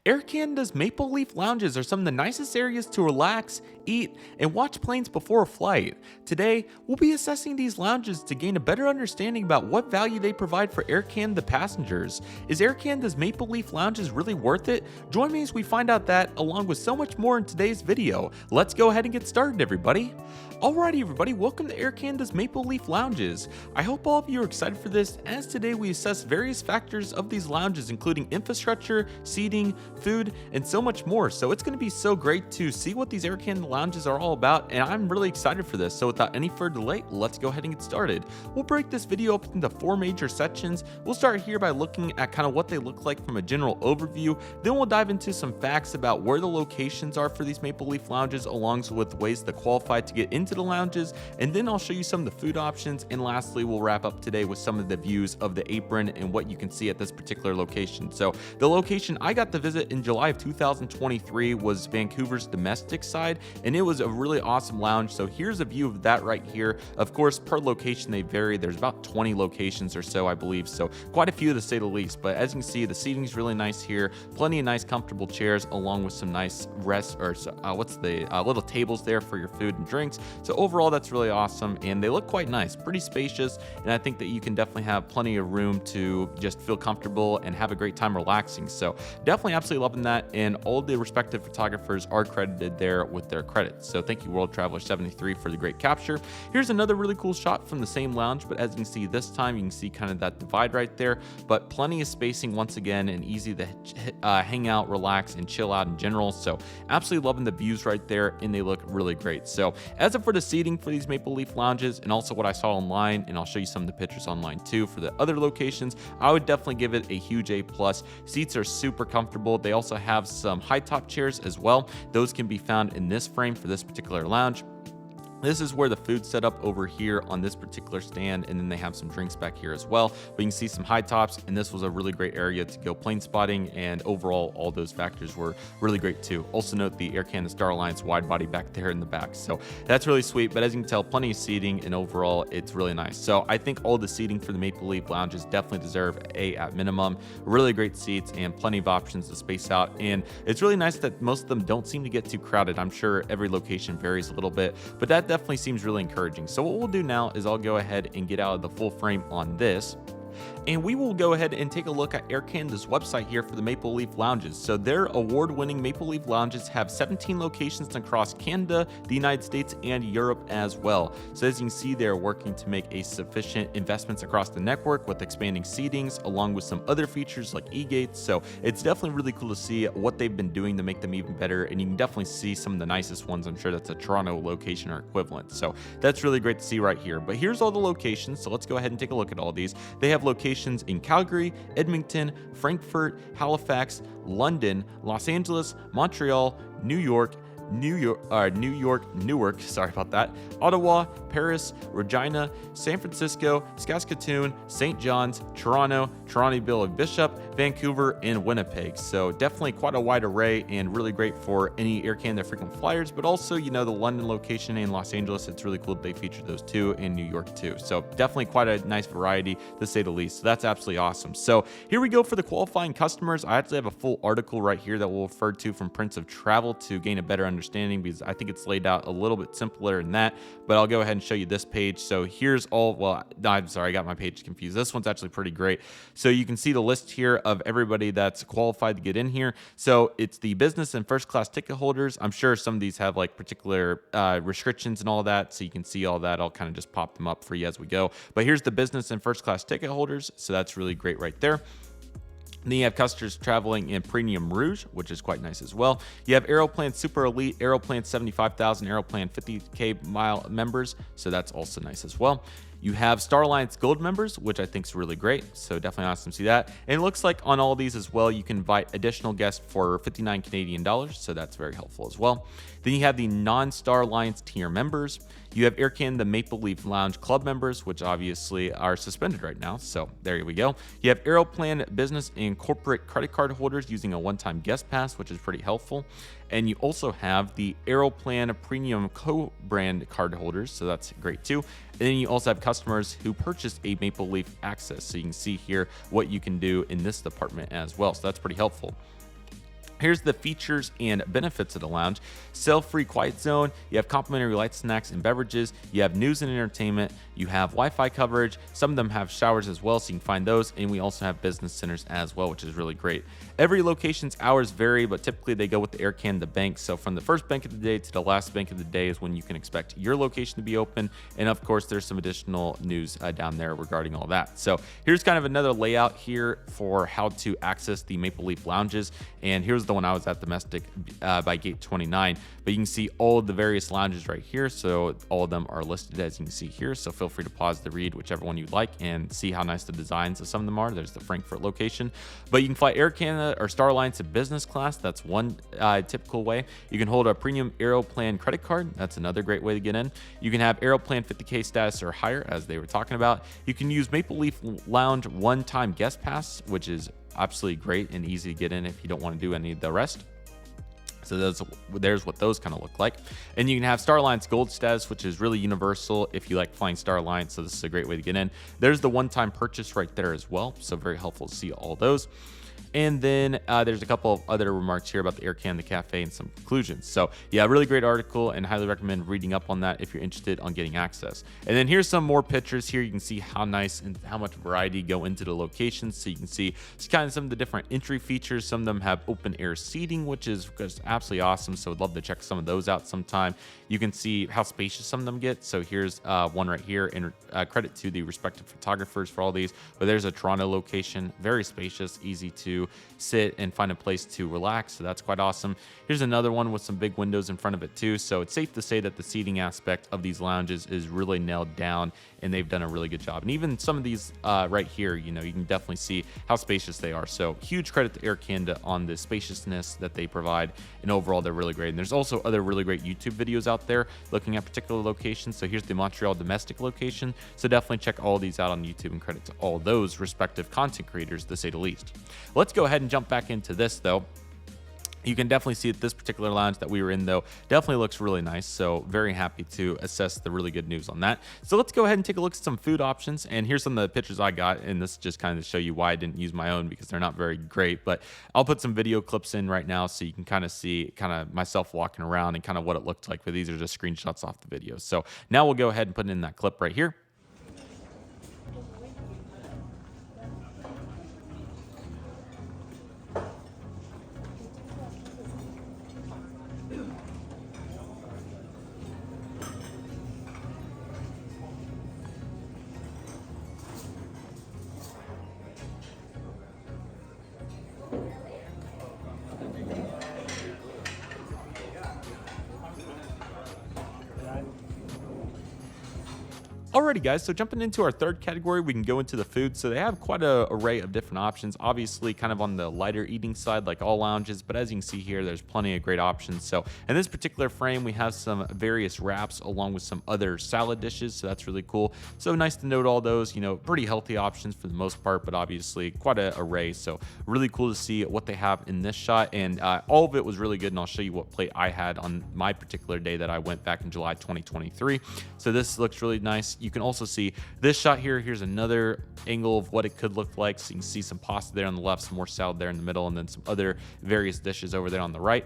Air Canada's Maple Leaf lounges are some of the nicest areas to relax, eat, and watch planes before a flight. Today, we'll be assessing these lounges to gain a better understanding about what value they provide for Air Canada passengers. Is Air Canada's Maple Leaf lounges really worth it? Join me as we find out that, along with so much more in today's video. Let's go ahead and get started, everybody. Alrighty, everybody, welcome to Air Canada's Maple Leaf lounges. I hope all of you are excited for this, as today we assess various factors of these lounges, including infrastructure, seating, food, and so much more. So it's going to be so great to see what these Air Canada lounges are all about, and I'm really excited for this. So without any further delay, let's go ahead and get started. We'll break this video up into 4 major sections. We'll start here by looking at kind of what they look like from a general overview. Then we'll dive into some facts about where the locations are for these Maple Leaf lounges, along with ways to qualify to get into the lounges, and then I'll show you some of the food options, and lastly we'll wrap up today with some of the views of the apron and what you can see at this particular location. So the location I got to visit in July of 2023 was Vancouver's domestic side, and it was a really awesome lounge. So here's a view of that right here. Of course, per location they vary. There's about 20 locations or so, I believe, so quite a few to say the least. But as you can see, the seating is really nice here, plenty of nice comfortable chairs, along with some nice little tables there for your food and drinks. So overall, that's really awesome, and they look quite nice, pretty spacious, and I think that you can definitely have plenty of room to just feel comfortable and have a great time relaxing. So definitely absolutely loving that, and all the respective photographers are credited there with their credits. So thank you, World Traveler 73, for the great capture. Here's another really cool shot from the same lounge, but as you can see this time, you can see kind of that divide right there, but plenty of spacing once again, and easy to hang out, relax, and chill out in general. So absolutely loving the views right there, and they look really great. So as for the seating for these Maple Leaf lounges, and also what I saw online, and I'll show you some of the pictures online too for the other locations, I would definitely give it a huge A+. Seats are super comfortable. They also have some high top chairs as well. Those can be found in this frame for this particular lounge. This is where the food's set up over here on this particular stand, and then they have some drinks back here as well. But you can see some high tops, and this was a really great area to go plane spotting, and overall, all those factors were really great too. Also note the Air Canada Star Alliance wide body back there in the back. So that's really sweet, but as you can tell, plenty of seating, and overall, it's really nice. So I think all the seating for the Maple Leaf lounges definitely deserve A at minimum. Really great seats and plenty of options to space out, and it's really nice that most of them don't seem to get too crowded. I'm sure every location varies a little bit, but that definitely seems really encouraging. So what we'll do now is I'll go ahead and get out of the full frame on this, and we will go ahead and take a look at Air Canada's website here for the Maple Leaf lounges. So their award-winning Maple Leaf lounges have 17 locations across Canada, the United States, and Europe as well. So as you can see, they're working to make a sufficient investments across the network with expanding seatings, along with some other features like e-gates. So it's definitely really cool to see what they've been doing to make them even better, and you can definitely see some of the nicest ones. I'm sure that's a Toronto location or equivalent. So that's really great to see right here. But here's all the locations, so let's go ahead and take a look at all these. They have locations in Calgary, Edmonton, Frankfurt, Halifax, London, Los Angeles, Montreal, Newark, sorry about that, Ottawa, Paris, Regina, San Francisco, Saskatoon, St. John's, Toronto, Toronto Bishop, Vancouver, and Winnipeg. So definitely quite a wide array, and really great for any Air Canada frequent flyers, but also, you know, the London location and Los Angeles, it's really cool that they feature those too, and New York too. So definitely quite a nice variety, to say the least. So that's absolutely awesome. So here we go for the qualifying customers. I actually have a full article right here that we'll refer to from Prince of Travel to gain a better understanding, because I think it's laid out a little bit simpler than that, but I'll go ahead and show you this page. So here's all, well, no, I'm sorry, I got my page confused. This one's actually pretty great. So you can see the list here of everybody that's qualified to get in here. So it's the business and first class ticket holders. I'm sure some of these have like particular restrictions and all that, so you can see all that. I'll kind of just pop them up for you as we go. But here's the business and first class ticket holders, so that's really great right there. Then you have customers traveling in Premium Rouge, which is quite nice as well. You have Aeroplan Super Elite, Aeroplan 75,000, Aeroplan 50K mile members, so that's also nice as well. You have Star Alliance Gold members, which I think is really great, so definitely awesome to see that. And it looks like on all these as well, you can invite additional guests for 59 Canadian dollars, so that's very helpful as well. Then you have the non-Star Alliance tier members. You have Air Canada Maple Leaf Lounge Club members, which obviously are suspended right now, so there we go. You have Aeroplan Business and Corporate credit card holders using a one-time guest pass, which is pretty helpful. And you also have the Aeroplan Premium co-brand card holders, so that's great too. And then you also have customers who purchased a Maple Leaf Access, so you can see here what you can do in this department as well, so that's pretty helpful. Here's the features and benefits of the lounge. Cell-free quiet zone. You have complimentary light snacks and beverages. You have news and entertainment. You have Wi-Fi coverage. Some of them have showers as well, so you can find those. And we also have business centers as well, which is really great. Every location's hours vary, but typically they go with the AirCan, the bank. So from the first bank of the day to the last bank of the day is when you can expect your location to be open. And of course, there's some additional news down there regarding all that. So here's kind of another layout here for how to access the Maple Leaf lounges. And here's the one I was at, domestic by gate 29, but you can see all of the various lounges right here. So all of them are listed as you can see here. So feel free to pause to read whichever one you like and see how nice the designs of some of them are. There's the Frankfurt location, but you can fly Air Canada or Star Alliance to business class. That's one typical way. You can hold a premium Aeroplan credit card. That's another great way to get in. You can have Aeroplan 50K status or higher, as they were talking about. You can use Maple Leaf Lounge one-time guest pass, which is absolutely great and easy to get in if you don't want to do any of the rest. So there's what those kind of look like. And you can have Star Alliance Gold status, which is really universal if you like flying Star Alliance. So this is a great way to get in. There's the one-time purchase right there as well. So very helpful to see all those. And then there's a couple of other remarks here about the AirCan, the cafe, and some conclusions. So yeah, really great article, and highly recommend reading up on that if you're interested on getting access. And then here's some more pictures here. You can see how nice and how much variety go into the locations. So you can see just kind of some of the different entry features. Some of them have open air seating, which is just absolutely awesome. So I'd love to check some of those out sometime. You can see how spacious some of them get. So here's one right here, and credit to the respective photographers for all these. But there's a Toronto location, very spacious, easy to sit and find a place to relax. So that's quite awesome. Here's another one with some big windows in front of it too. So it's safe to say that the seating aspect of these lounges is really nailed down, and they've done a really good job. And even some of these right here, you know, you can definitely see how spacious they are. So huge credit to Air Canada on the spaciousness that they provide, and overall they're really great. And there's also other really great YouTube videos out there looking at particular locations. So here's the Montreal domestic location. So definitely check all these out on YouTube, and credit to all those respective content creators, to say the least. Let's go ahead and jump back into this though. You can definitely see that this particular lounge that we were in though definitely looks really nice. So very happy to assess the really good news on that. So let's go ahead and take a look at some food options. And here's some of the pictures I got. And this just kind of show you why I didn't use my own, because they're not very great. But I'll put some video clips in right now so you can kind of see kind of myself walking around and kind of what it looked like. But these are just screenshots off the video. So now we'll go ahead and put in that clip right here. Alrighty guys, so jumping into our third category, we can go into the food. So they have quite an array of different options, obviously kind of on the lighter eating side like all lounges, but as you can see here, there's plenty of great options. So in this particular frame, we have some various wraps along with some other salad dishes, so that's really cool. So nice to note all those, you know, pretty healthy options for the most part, but obviously quite an array. So really cool to see what they have in this shot, and all of it was really good, and I'll show you what plate I had on my particular day that I went back in July 2023. So this looks really nice. You can also see this shot here. Here's another angle of what it could look like. So you can see some pasta there on the left, some more salad there in the middle, and then some other various dishes over there on the right.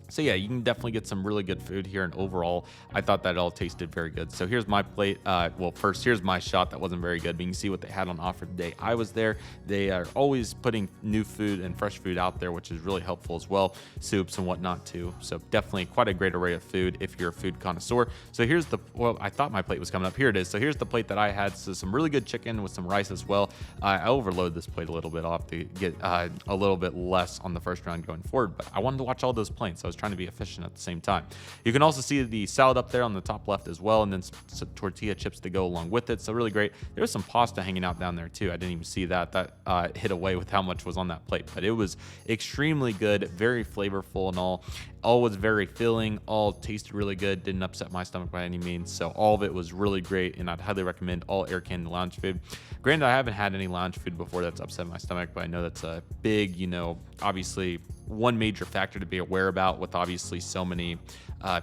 So yeah, you can definitely get some really good food here, and overall I thought that it all tasted very good. So here's my plate. Well, first here's my shot that wasn't very good, but you can see what they had on offer the day I was there. They are always putting new food and fresh food out there, which is really helpful as well, soups and whatnot too. So definitely quite a great array of food if you're a food connoisseur. So here's the, well, I thought my plate was coming up. Here it is. So here's the plate that I had. So some really good chicken with some rice as well. I overloaded this plate a little bit off to get a little bit less on the first round going forward, but I wanted to watch all those plates, so I was trying to be efficient at the same time. You can also see the salad up there on the top left as well, and then some tortilla chips to go along with it. So really great. There was some pasta hanging out down there too. I didn't even see that. That hit away with how much was on that plate, but it was extremely good, very flavorful, and all was very filling, all tasted really good, didn't upset my stomach by any means. So all of it was really great, and I'd highly recommend all Air Canada lounge food. Granted, I haven't had any lounge food before that's upset my stomach, but I know that's a big, you know, obviously one major factor to be aware about with obviously so many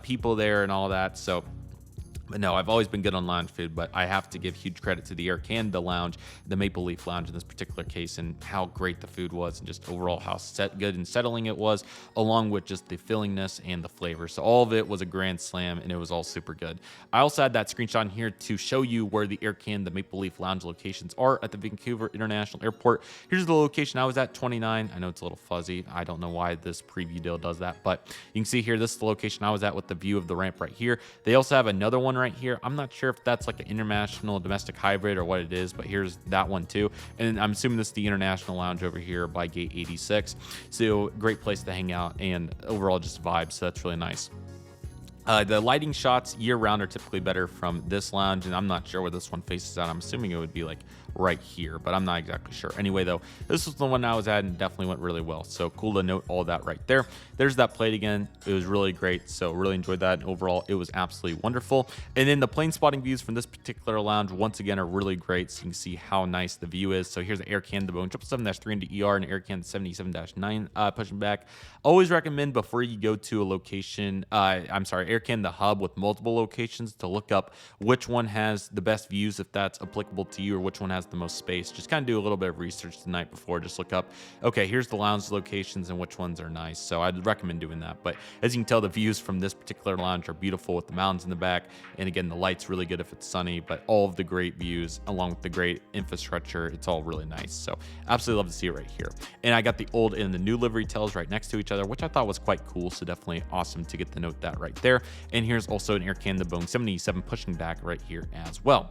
people there and all that. So But no, I've always been good on lounge food, but I have to give huge credit to the Air Canada lounge, the Maple Leaf lounge in this particular case, and how great the food was, and just overall how good and settling it was, along with just the fillingness and the flavor. So all of it was a grand slam, and it was all super good. I also had that screenshot in here to show you where the Air Canada, the Maple Leaf lounge locations are at the Vancouver International Airport. Here's the location I was at, 29. I know it's a little fuzzy. I don't know why this preview deal does that, but you can see here, this is the location I was at with the view of the ramp right here. They also have another one right here. I'm not sure if that's like an international domestic hybrid or what it is, but here's that one too. And I'm assuming this is the international lounge over here by gate 86. So great place to hang out and overall just vibes. So that's really nice. The lighting shots year round are typically better from this lounge, and I'm not sure where this one faces out. I'm assuming it would be like right here, but I'm not exactly sure. Anyway, though, this was the one I was at and definitely went really well. So cool to note all that right there. There's that plate again. It was really great. So really enjoyed that. And overall, it was absolutely wonderful. And then the plane spotting views from this particular lounge, once again, are really great. So you can see how nice the view is. So here's the Air Canada Boeing 777-300ER and Air Canada 77-9 pushing back. Always recommend before you go to a location, Air Canada hub with multiple locations, to look up which one has the best views, if that's applicable to you, or which one has the most space. Just kind of do a little bit of research the night before. Just look up, okay, here's the lounge locations and which ones are nice. So I'd recommend doing that. But as you can tell, the views from this particular lounge are beautiful with the mountains in the back. And again, the light's really good if it's sunny, but all of the great views along with the great infrastructure, it's all really nice. So absolutely love to see it right here. And I got the old and the new livery tails right next to each other, which I thought was quite cool. So definitely awesome to get to note that right there. And here's also an Air Canada Boeing 77 pushing back right here as well.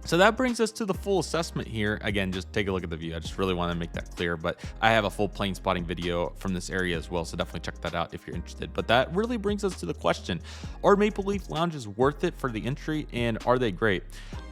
So that brings us to the full assessment here. Again, just take a look at the view. I just really want to make that clear, but I have a full plane spotting video from this area as well, so definitely check that out if you're interested. But that really brings us to the question, are Maple Leaf lounges worth it for the entry, and are they great?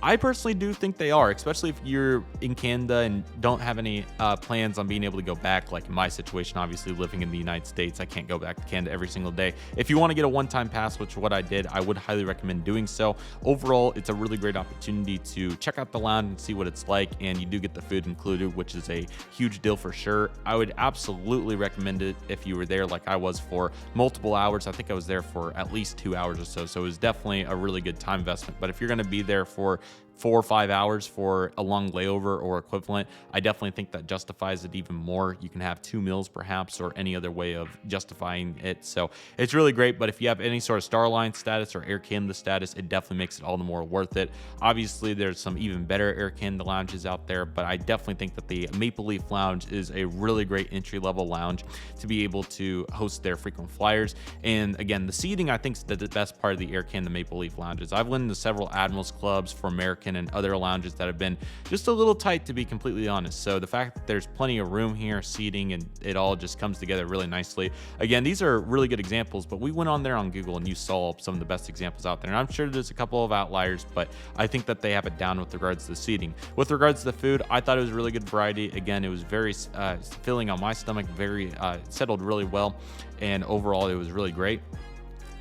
I personally do think they are, especially if you're in Canada and don't have any plans on being able to go back. Like in my situation, obviously living in the United States, I can't go back to Canada every single day. If you want to get a one-time pass, which is what I did, I would highly recommend doing so. Overall, it's a really great opportunity to check out the lounge and see what it's like, and you do get the food included, which is a huge deal for sure. I would absolutely recommend it if you were there like I was for multiple hours. I think I was there for at least 2 hours or so, so it was definitely a really good time investment. But if you're going to be there for 4 or 5 hours for a long layover or equivalent, I definitely think that justifies it even more. You can have 2 meals perhaps, or any other way of justifying it. So it's really great. But if you have any sort of Starline status or Air Canada status, it definitely makes it all the more worth it. Obviously, there's some even better Air Canada lounges out there, but I definitely think that the Maple Leaf lounge is a really great entry-level lounge to be able to host their frequent flyers. And again, the seating, I think, is the best part of the Air Canada Maple Leaf lounges. I've went into several Admirals clubs for American and other lounges that have been just a little tight, to be completely honest. So the fact that there's plenty of room here, seating, and it all just comes together really nicely. Again, these are really good examples, but we went on there on Google and you saw some of the best examples out there. And I'm sure there's a couple of outliers, but I think that they have it down with regards to the seating. With regards to the food, I thought it was really good variety. Again, it was very filling on my stomach, very settled really well, and overall it was really great.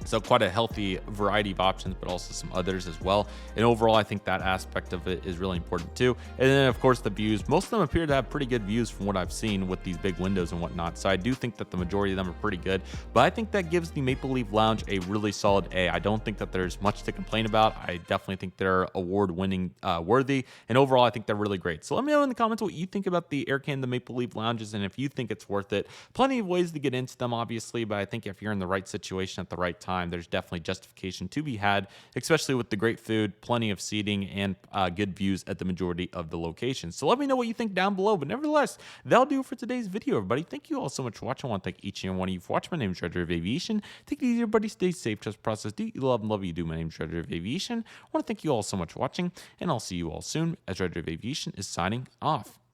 So quite a healthy variety of options, but also some others as well. And overall, I think that aspect of it is really important too. And then of course the views, most of them appear to have pretty good views from what I've seen with these big windows and whatnot. So I do think that the majority of them are pretty good, but I think that gives the Maple Leaf Lounge a really solid A. I don't think that there's much to complain about. I definitely think they're award-winning worthy, and overall I think they're really great. So let me know in the comments what you think about the Air Canada Maple Leaf Lounges, and if you think it's worth it. Plenty of ways to get into them, obviously, but I think if you're in the right situation at the right time, there's definitely justification to be had, especially with the great food, plenty of seating, and good views at the majority of the locations. So let me know what you think down below. But nevertheless, that'll do it for today's video, everybody. Thank you all so much for watching. I want to thank each and every one of you for watching. My name is Redriveraviation. Take it easy, everybody. Stay safe. Trust process. Do you love and love you do. My name is Redriveraviation. I want to thank you all so much for watching, and I'll see you all soon as Redriveraviation is signing off.